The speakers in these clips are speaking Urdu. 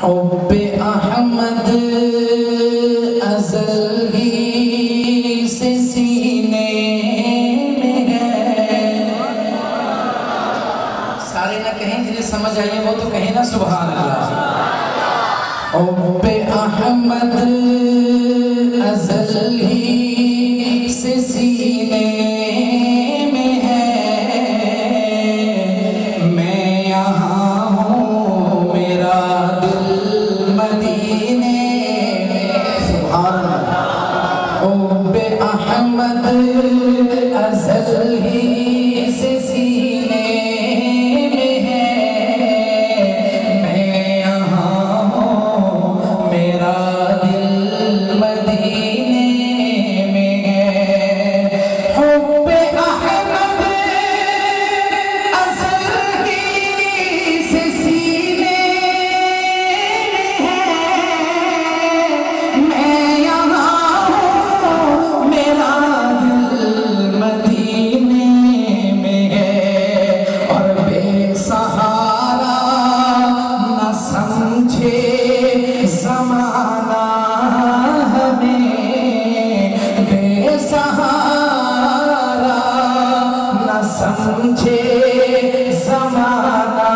حب احمد ازل ہی سے سینے میں ہے. سارے نہ کہیں جنہیں سمجھ آئیے وہ تو کہیں نا سبحان اللہ. حب احمد ازل ہی سے سینے میں ہے. میں یہاں ہوں میرا دل مدینے میں. سبحان اللہ. حب احمد ازل ہی سے سینے میں ہے. میں یہاں ہوں میرا دل مدینے میں ہے. حب احمد ازل ہی سے سینے میں ہے. میں یہاں ہوں میرا دل مدینے میں ہے. اور بے سہارا نہ سمجھے زمانہ ہمیں. بے سہارا نہ سمجھے زمانہ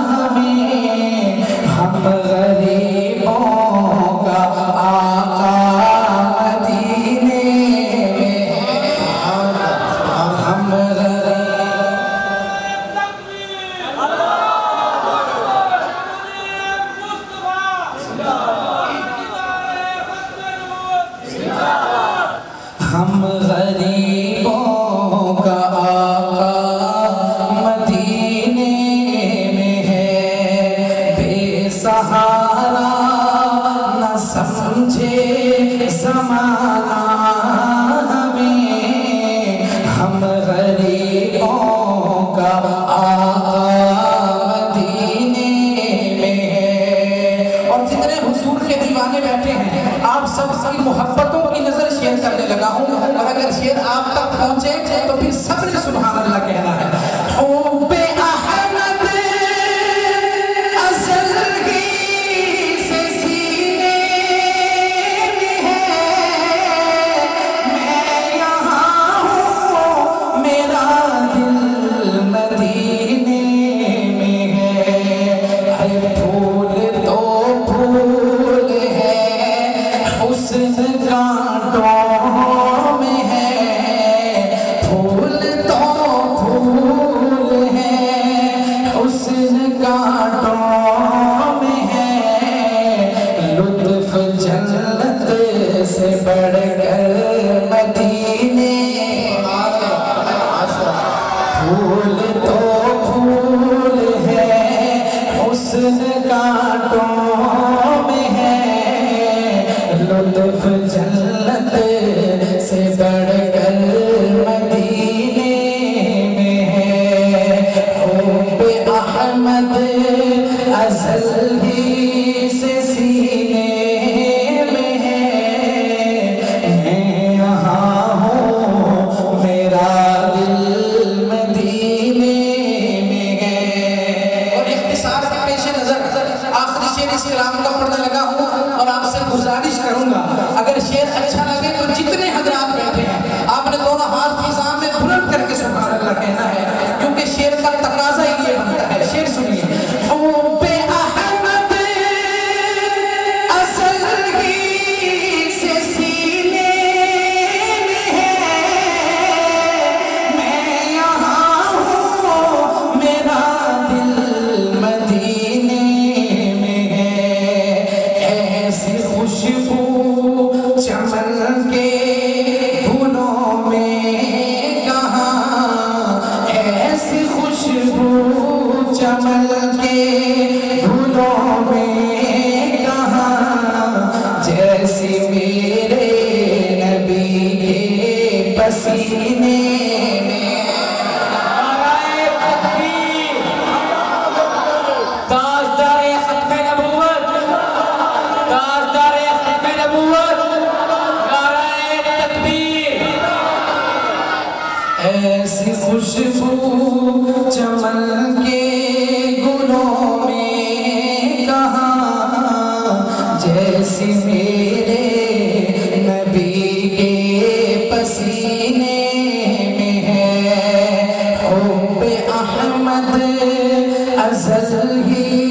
ہمیں. ہم غریبوں کا آقا مدینے میں ہے. ہم غریب ہم غریبوں کا آقا مدینے میں ہے. بے سہارا نہ سمجھے زمانہ ہمیں. ہم غریبوں کا آقا مدینے میں ہے. اور جتنے حضور کے دیوانے بیٹھے ہیں آپ سب کی محبتوں کی نظر شیئر کرنے لگا ہوں. اور اگر شیئر آپ تک پہنچے تو پھر سب نے سبحان اللہ کہنا ہے. حب احمد ازل ہی سے سینے میں ہے. میں یہاں ہوں میرا دل مدینے میں ہے. ارے پھول تو پھول ہے حسن کانٹوں میں ہے. پھول تو پھول ہے حسن کانٹوں میں ہے. لطف جنت سے بڑھ کر مدینے. پھول تو پھول ہے حسن کانٹوں میں ہے. لطف جنت سے بڑھ کر مدینے میں ہے. حب احمد ازل ہی سے سینے میں ہے. میں یہاں ہوں میرا دل مدینے میں ہے. اور اختصار کے پیش نظر آخری شعر اس کلام کا پڑھنے لگا ہوں اور آپ سے گزارش کروں گا اگر شعر اچھا لگے تو جتنے حضرات بیٹھے ہیں آپ نے دونوں ہاتھ فضا میں بلند کر کے سبحان اللہ کہنا ہے کیونکہ شعر کا تقاضا ہی یہ بنتا ہے. شعر سنیے. حب احمد ازل ہی سے سینے میں ہے. میں یہاں ہوں میرا دل مدینے میں ہے. ایسی خوشبو چمن کے پھولوں میں کہاں. ایسی خوشبو چمن کے پھولوں میں کہاں. جیسی میرے نبی کے پسینے میں. نعرہ تکبیر. تاجدار ختم نبوت. تاجدار ختم نبوت. نعرہ تکبیر. ایسی خوشبو چمن کے گلوں میں کہاں. ایسی میرے نبی کے پسینے میں ہے، حب احمد ازل ہی